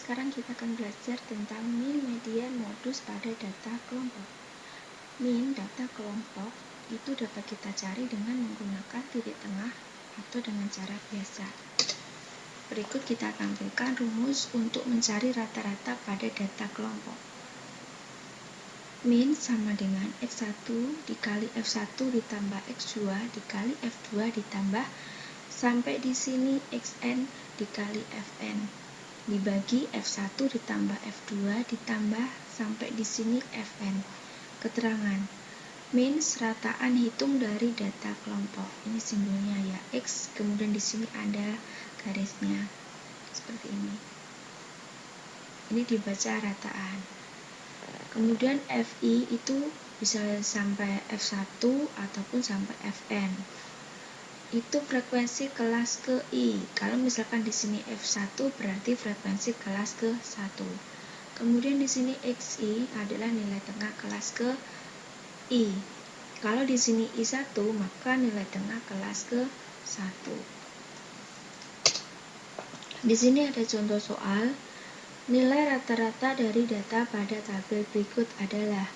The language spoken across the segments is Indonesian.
sekarang kita akan belajar tentang min, median, modus pada data kelompok. Min data kelompok itu dapat kita cari dengan menggunakan titik tengah atau dengan cara biasa. Berikut kita tampilkan rumus untuk mencari rata-rata pada data kelompok. Min sama dengan X1 dikali F1 ditambah X2 dikali F2 ditambah sampai di sini Xn dikali Fn dibagi F1 ditambah F2 ditambah sampai di sini Fn. Keterangan min serataan hitung dari data kelompok. Ini simbolnya ya X, kemudian di sini ada garisnya seperti ini. Ini dibaca rataan. Kemudian Fi itu bisa sampai F1 ataupun sampai Fn. Itu frekuensi kelas ke I. Kalau misalkan di sini F1 berarti frekuensi kelas ke 1. Kemudian di sini Xi adalah nilai tengah kelas ke I. Kalau di sini I1 maka nilai tengah kelas ke 1. Di sini ada contoh soal. Nilai rata-rata dari data pada tabel berikut adalah,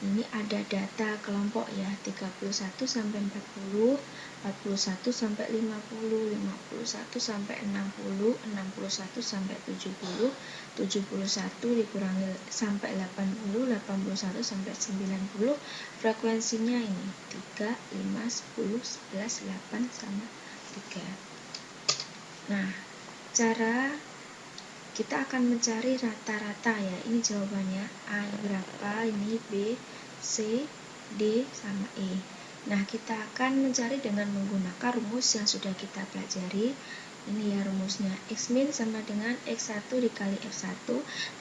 ini ada data kelompok ya, 31 sampai 40, 41 sampai 50, 51 sampai 60, 61 sampai 70, 71 dikurangi sampai 80, 81 sampai 90, frekuensinya ini 3, 5, 10, 11, 8 sama 3. Nah, cara kita akan mencari rata-rata ya. Ini jawabannya A berapa, ini B, C, D, sama E. Nah, kita akan mencari dengan menggunakan rumus yang sudah kita pelajari. Ini ya rumusnya. X min sama dengan X1 dikali F1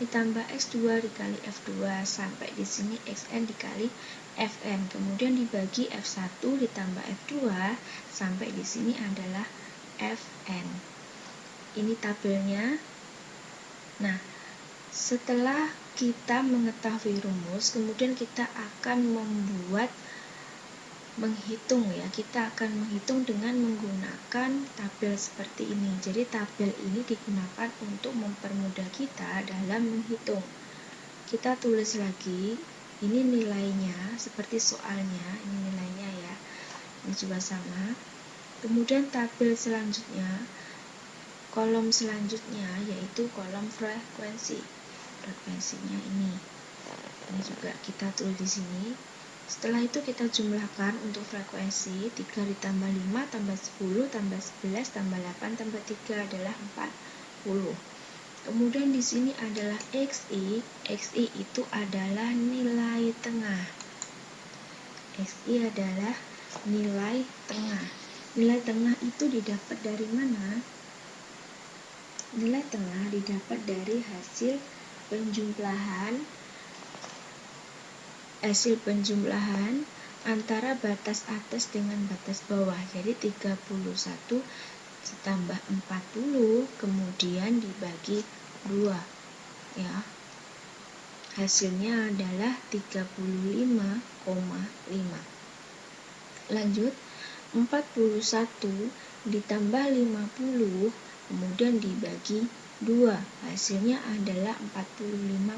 ditambah X2 dikali F2 sampai di sini Xn dikali Fn. Kemudian dibagi F1 ditambah F2 sampai di sini adalah Fn. Ini tabelnya. Nah, setelah kita mengetahui rumus, kemudian kita akan menghitung ya. Kita akan menghitung dengan menggunakan tabel seperti ini. Jadi tabel ini digunakan untuk mempermudah kita dalam menghitung. Kita tulis lagi, ini nilainya seperti soalnya, ini nilainya ya. Ini juga sama. Kemudian tabel selanjutnya, kolom selanjutnya yaitu kolom frekuensi. Frekuensinya ini juga kita tulis di sini. Setelah itu kita jumlahkan untuk frekuensi 3 ditambah 5 tambah 10 tambah 11 tambah 8 tambah 3 adalah 40. Kemudian di sini adalah Xi. Xi itu adalah nilai tengah. Xi adalah nilai tengah. Nilai tengah itu didapat dari mana? Nilai tengah didapat dari hasil penjumlahan antara batas atas dengan batas bawah. Jadi 31 ditambah 40 kemudian dibagi 2 ya. Hasilnya adalah 35,5. Lanjut, 41 ditambah 50 kemudian dibagi 2, hasilnya adalah 45,5.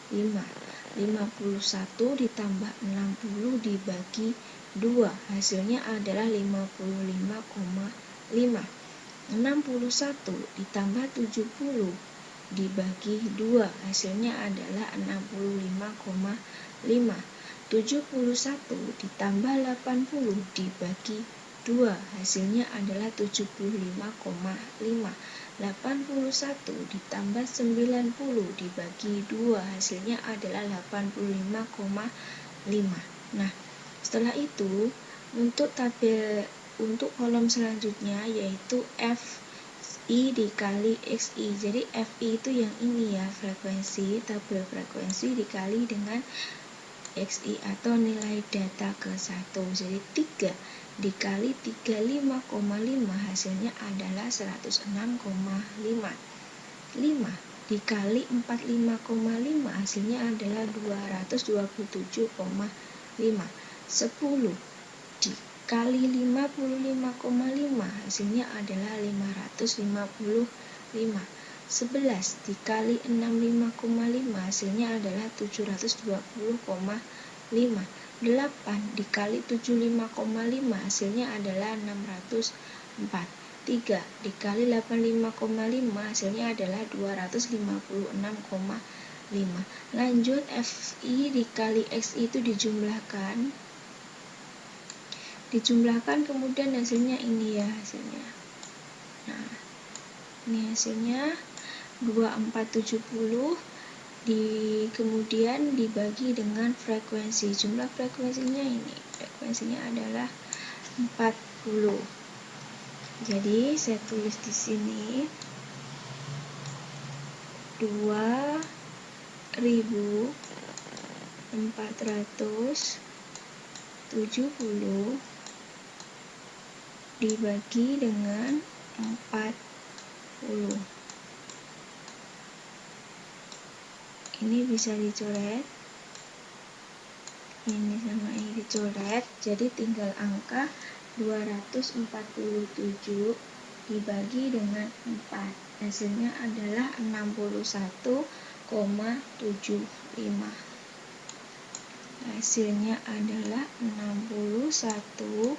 51 ditambah 60 dibagi 2, hasilnya adalah 55,5. 61 ditambah 70 dibagi 2, hasilnya adalah 65,5. 71 ditambah 80 dibagi 2, hasilnya adalah 75,5. 81 ditambah 90 dibagi 2, hasilnya adalah 85,5. Nah, setelah itu untuk kolom selanjutnya yaitu Fi dikali Xi. Jadi Fi itu yang ini ya, frekuensi, tabel frekuensi dikali dengan Xi atau nilai data ke 1. Jadi 3 dikali 35,5 hasilnya adalah 106,5. 5 dikali 45,5 hasilnya adalah 227,5. 10 dikali 55,5 hasilnya adalah 555. 11 dikali 65,5 hasilnya adalah 720,5. 8 dikali 75,5 hasilnya adalah 604. 3 dikali 85,5 hasilnya adalah 256,5. Lanjut, FI dikali XI itu dijumlahkan kemudian hasilnya ini ya hasilnya. Nah, ini hasilnya 2470 kemudian dibagi dengan frekuensi. Jumlah frekuensinya ini. Frekuensinya adalah 40. Jadi saya tulis di sini 2470 dibagi dengan 40. Ini bisa dicoret, ini sama ini dicoret, jadi tinggal angka 247 dibagi dengan 4, hasilnya adalah 61,75. Hasilnya adalah 61,75.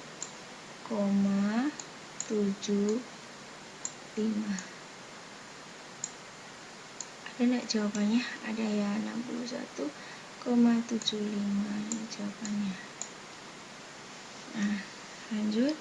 Ada enggak jawabannya? Ada ya, 61,75 ini jawabannya. Nah, lanjut.